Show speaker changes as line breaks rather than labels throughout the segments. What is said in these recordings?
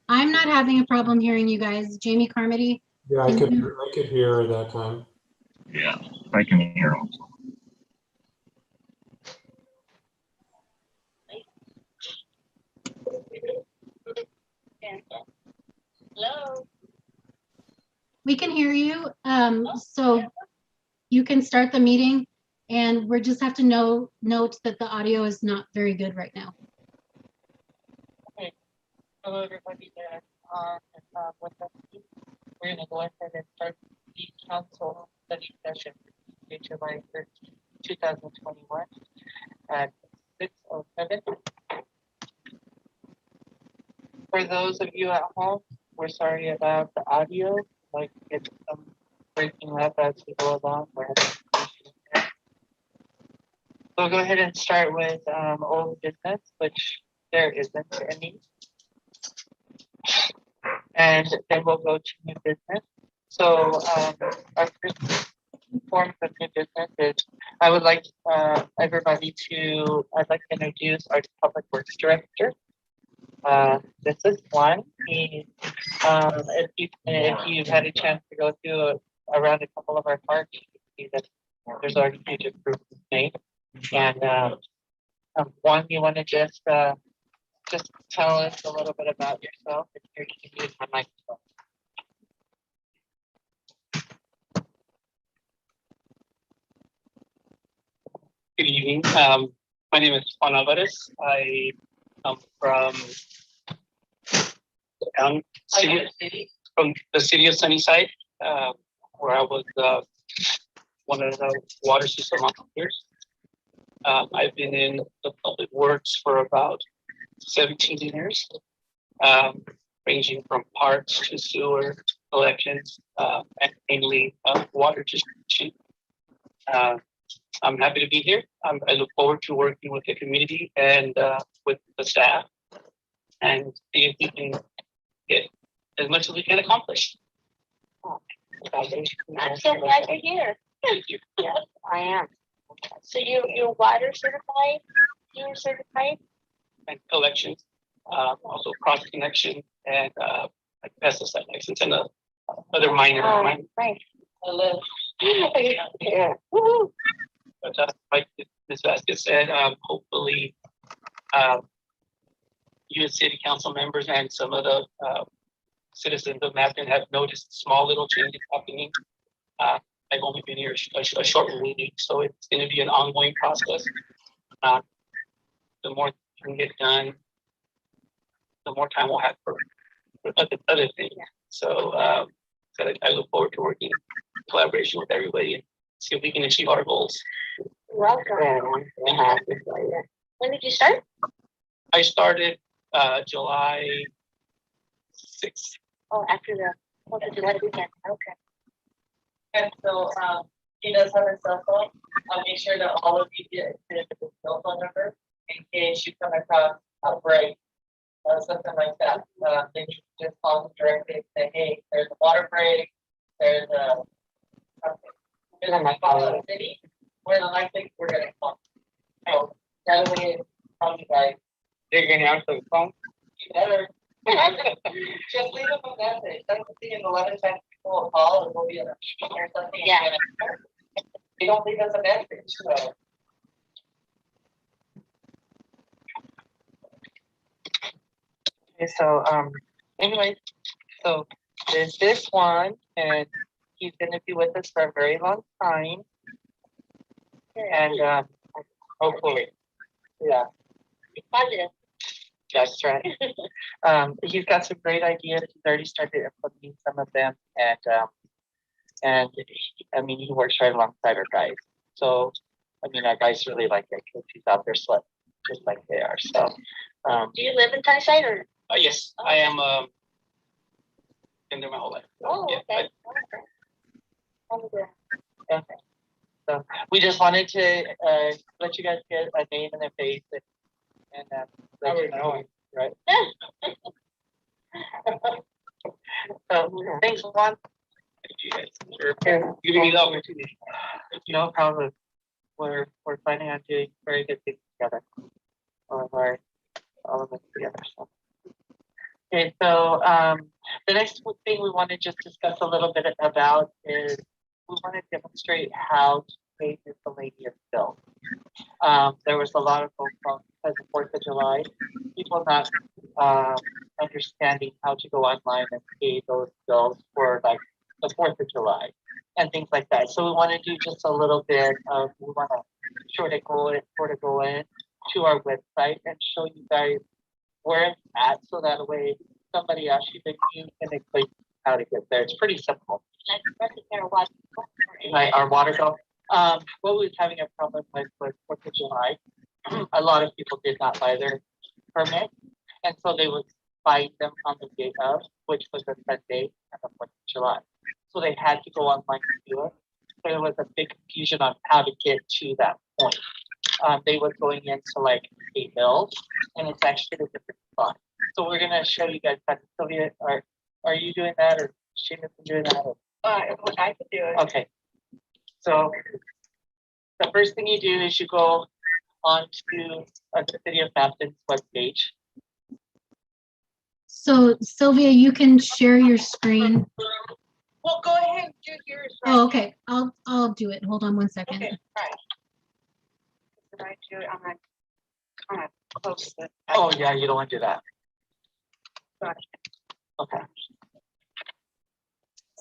I'm not having a problem hearing you guys. Jamie Carmody.
Yeah, I could hear at that time.
Yeah, I can hear them.
Hello.
We can hear you. So you can start the meeting, and we just have to note that the audio is not very good right now.
Okay. Hello, everybody there. With us, we're going to go ahead and start the council study session for July 13, 2021 at 6:07. For those of you at home, we're sorry about the audio. Like it's breaking up as we go along. So we'll go ahead and start with old business, which there isn't any. And then we'll go to new business. So our first form of new business is I would like everybody I'd like to introduce our Public Works Director. This is Juan. If you've had a chance to go through around a couple of our parks, you can see that there's already huge improvements made. And Juan, you want to just tell us a little bit about yourself and here you can use my microphone.
Good evening. My name is Juan Alvarez. I come from the city of Sunnyside, where I was one of the water system operators. I've been in the public works for about 17 years, ranging from parks to sewer collections, and mainly water distribution. I'm happy to be here. I look forward to working with the community and with the staff and see if we can get as much as we can accomplish.
I'm so glad you're here.
Thank you.
Yes, I am. So you're water certified? You're certified?
And collections, also cross connection and like pesticide license and other minor.
Right.
Hello.
Yeah. Woo-hoo.
But like Ms. Vasquez said, hopefully you as city council members and some of the citizens of Matteson have noticed small little changes happening. I've only been here a short week, so it's going to be an ongoing process. The more can get done, the more time we'll have for other things. So I look forward to working in collaboration with everybody and see if we can achieve our goals.
Welcome. When did you start?
I started July 6th.
Oh, after July weekend. Okay.
And so he does have a cell phone. I'll make sure that all of you get his cell phone number in case you come across a break or something like that. Then you can just call him directly and say, hey, there's a water break, there's a something. There's a call in the city. We're the next thing we're gonna call. So that way from you guys.
They're going to answer the phone.
You better just leave them a message. That's the thing, is a lot of times people will call and we'll be in a meeting or something.
Yeah.
They don't leave us a message, so.
Okay, so anyway, so there's this one, and he's gonna be with us for a very long time. And hopefully, yeah.
Positive.
That's right. He's got some great ideas. He's already started implementing some of them, and I mean, he works right alongside our guys. So, I mean, our guys really like that because he's out there slept just like they are. So,
Do you live in Sunnyside or?
Yes, I am. Been there my whole life.
Oh,
Yeah,
okay.
okay. So we just wanted to let you guys get a name and a face, and let you know, right? So thanks, Juan.
Thank you guys for giving me the opportunity.
No problem. We're planning on doing very good things together. All of us together. So Okay, so the next thing we want to just discuss a little bit about is we want to demonstrate how to pay miscellaneous bills. There was a lot of folks on because of 4th of July, people not understanding how to go online and pay those bills for like the 4th of July and things like that. So we want to do just a little bit of, we want to sort of go in to our website and show you guys where it's at, so that way somebody asks you, then you can explain how to get there. It's pretty simple. Like our water bill. What we was having a problem with was 4th of July. A lot of people did not buy their permit, and so they would buy them on the day of, which was a Sunday and the 4th of July. So they had to go online to do it. So there was a big confusion on how to get to that point. They were going into like pay bills, and it's actually a different spot. So we're gonna show you guys that. Sylvia, are you doing that, or Seamus doing that? Or?
I could do it.
Okay. So the first thing you do is you go onto the City of Hampton's webpage.
So Sylvia, you can share your screen.
Well, go ahead and do yours.
Oh, okay. I'll do it. Hold on one second.
Okay, right. Did I do it? I'm gonna kind of close it.
Oh yeah, you don't want to do that.
Gotcha.
Okay.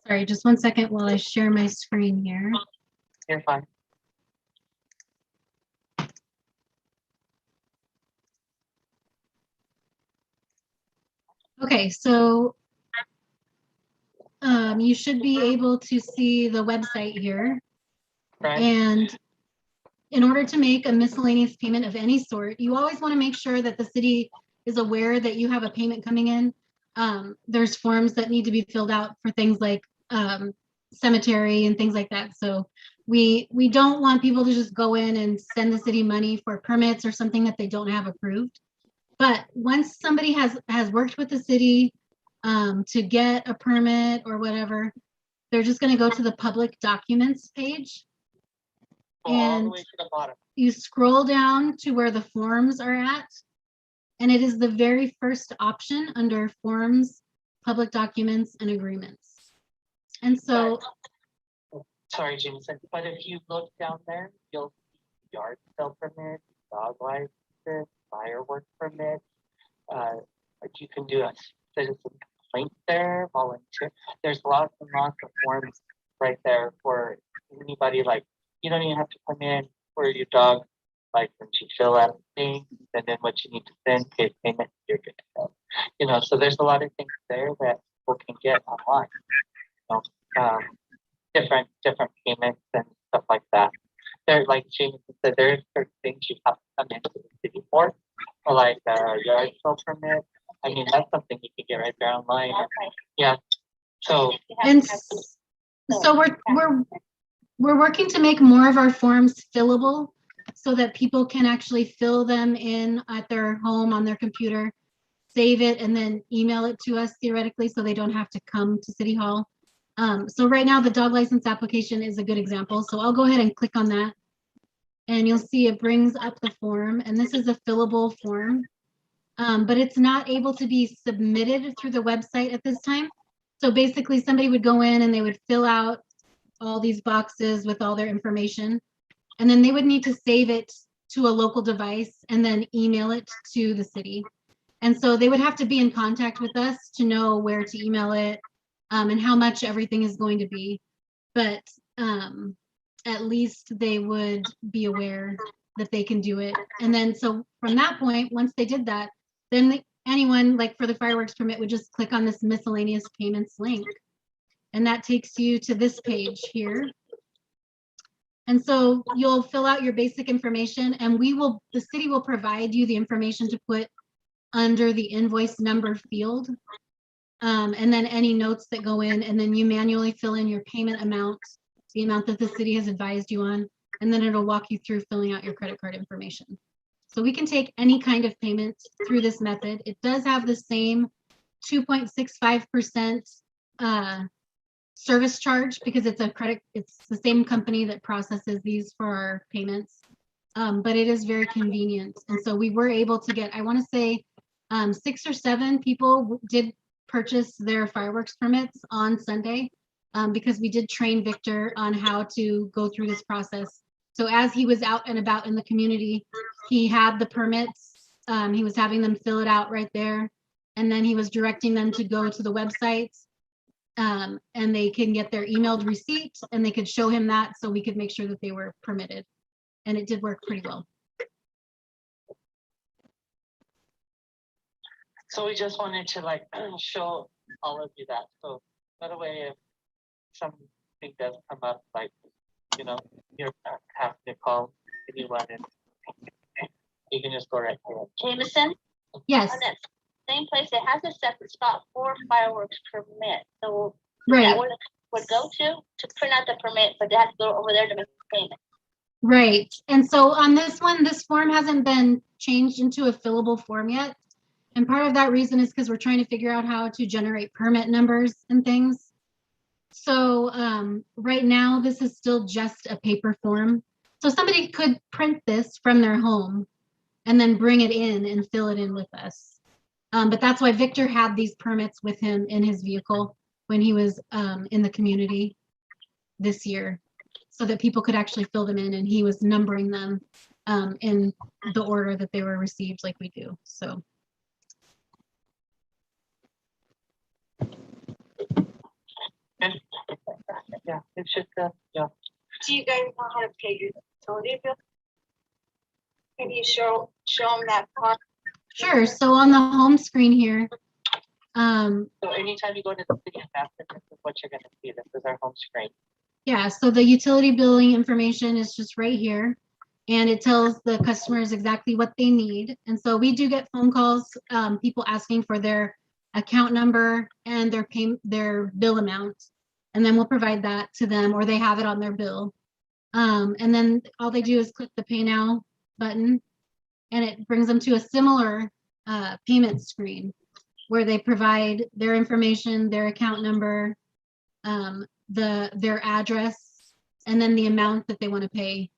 Sorry, just one second while I share my screen here.
You're fine.
Okay, so you should be able to see the website here.
Right.
And in order to make a miscellaneous payment of any sort, you always want to make sure that the city is aware that you have a payment coming in. There's forms that need to be filled out for things like cemetery and things like that. So we don't want people to just go in and send the city money for permits or something that they don't have approved. But once somebody has worked with the city to get a permit or whatever, they're just going to go to the public documents page.
Go all the
And
way to the bottom.
you scroll down to where the forms are at, and it is the very first option under forms, public documents, and agreements. And so,
Sorry, Jameson, but if you look down there, you'll see yard sale permit, dog license, fireworks permit. You can do a citizen complaint there, volunteer. There's lots and lots of forms right there for anybody. Like, you don't even have to come in for your dog license. You fill out things, and then what you need to send, pay payment, you're good to go. You know, so there's a lot of things there that people can get online. You know, different payments and stuff like that. There, like James said, there are certain things you have to come into the city for like yard sale permit. I mean, that's something you can get right there online. Yeah. So.
and so we're working to make more of our forms fillable so that people can actually fill them in at their home on their computer, save it, and then email it to us theoretically, so they don't have to come to City Hall. So right now the dog license application is a good example. So I'll go ahead and click on that, and you'll see it brings up the form, and this is a fillable form, but it's not able to be submitted through the website at this time. So basically somebody would go in and they would fill out all these boxes with all their information, and then they would need to save it to a local device and then email it to the city. And so they would have to be in contact with us to know where to email it, and how much everything is going to be. But at least they would be aware that they can do it. And then so from that point, once they did that, then anyone, like for the fireworks permit, would just click on this miscellaneous payments link. And that takes you to this page here. And so you'll fill out your basic information, and the city will provide you the information to put under the invoice number field. And then any notes that go in, and then you manually fill in your payment amount, the amount that the city has advised you on, and then it'll walk you through filling out your credit card information. So we can take any kind of payment through this method. It does have the same 2.65% service charge because it's the same company that processes these for our payments. But it is very convenient. And so we were able to get, I want to say 6 or 7 people did purchase their fireworks permits on Sunday because we did train Victor on how to go through this process. So as he was out and about in the community, he had the permits. He was having them fill it out right there. And then he was directing them to go to the website and they can get their emailed receipt and they could show him that so we could make sure that they were permitted. And it did work pretty well.
So we just wanted to like show all of you that. So by the way, if something does come up, like, you know, you're having to call anyone and you can just go right here.
Jameson,
Yes,
on that same place, it has a separate spot for fireworks permit. So is
right.
that where it would go to print out the permit, but they have to go over there to make the payment.
Right. And so on this one, this form hasn't been changed into a fillable form yet. And part of that reason is because we're trying to figure out how to generate permit numbers and things. So right now, this is still just a paper form. So somebody could print this from their home and then bring it in and fill it in with us. But that's why Victor had these permits with him in his vehicle when he was in the community this year, so that people could actually fill them in, and he was numbering them in the order that they were received like we do, so.
Yeah, it's just, yeah.
Do you guys know how to pay your utility bill? Can you show them that part?
Sure, so on the home screen here,
So anytime you go into the city of Aspen, this is what you're gonna see. This is our home screen.
yeah, so the utility billing information is just right here. And it tells the customers exactly what they need. And so we do get phone calls, people asking for their account number and their bill amount. And then we'll provide that to them, or they have it on their bill. And then all they do is click the Pay Now button, and it brings them to a similar payment screen where they provide their information, their account number, their address, and then the amount that they want to pay.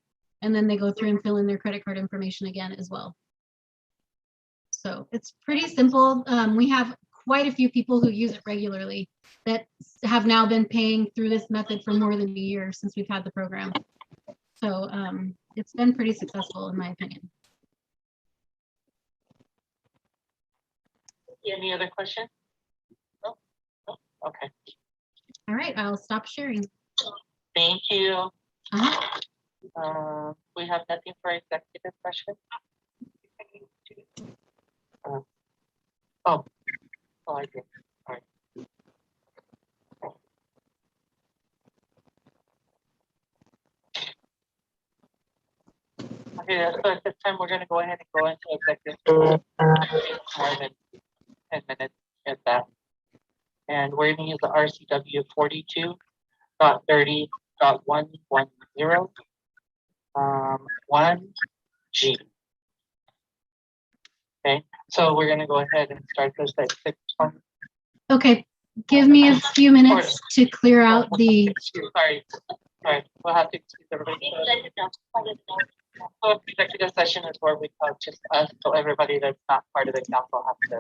And then they go through and fill in their credit card information again as well. So it's pretty simple. We have quite a few people who use it regularly that have now been paying through this method for more than a year since we've had the program. So it's been pretty successful in my opinion.
Any other questions? No? No? Okay,
All right, I'll stop sharing.
thank you.
Uh-huh.
We have nothing for executive session. Oh, I do. All right. Okay, so at this time, we're gonna go ahead and go into executive session. More than 10 minutes at that. And we're gonna use the RCW 42.30.110. 1G. Okay, so we're gonna go ahead and start this at 6:20.
Okay, give me a few minutes to clear out the,
Sorry, we'll have to excuse everybody.
You let it know. Let it know.
So executive session is where we talk just us, so everybody that's not part of the council has to.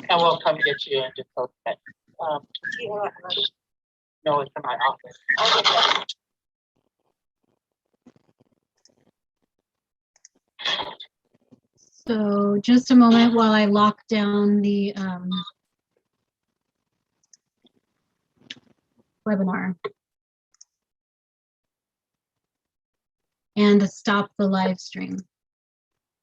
And we'll come get you and just close it. No, it's in my office.
so just a moment while I lock down the webinar. And to stop the live stream.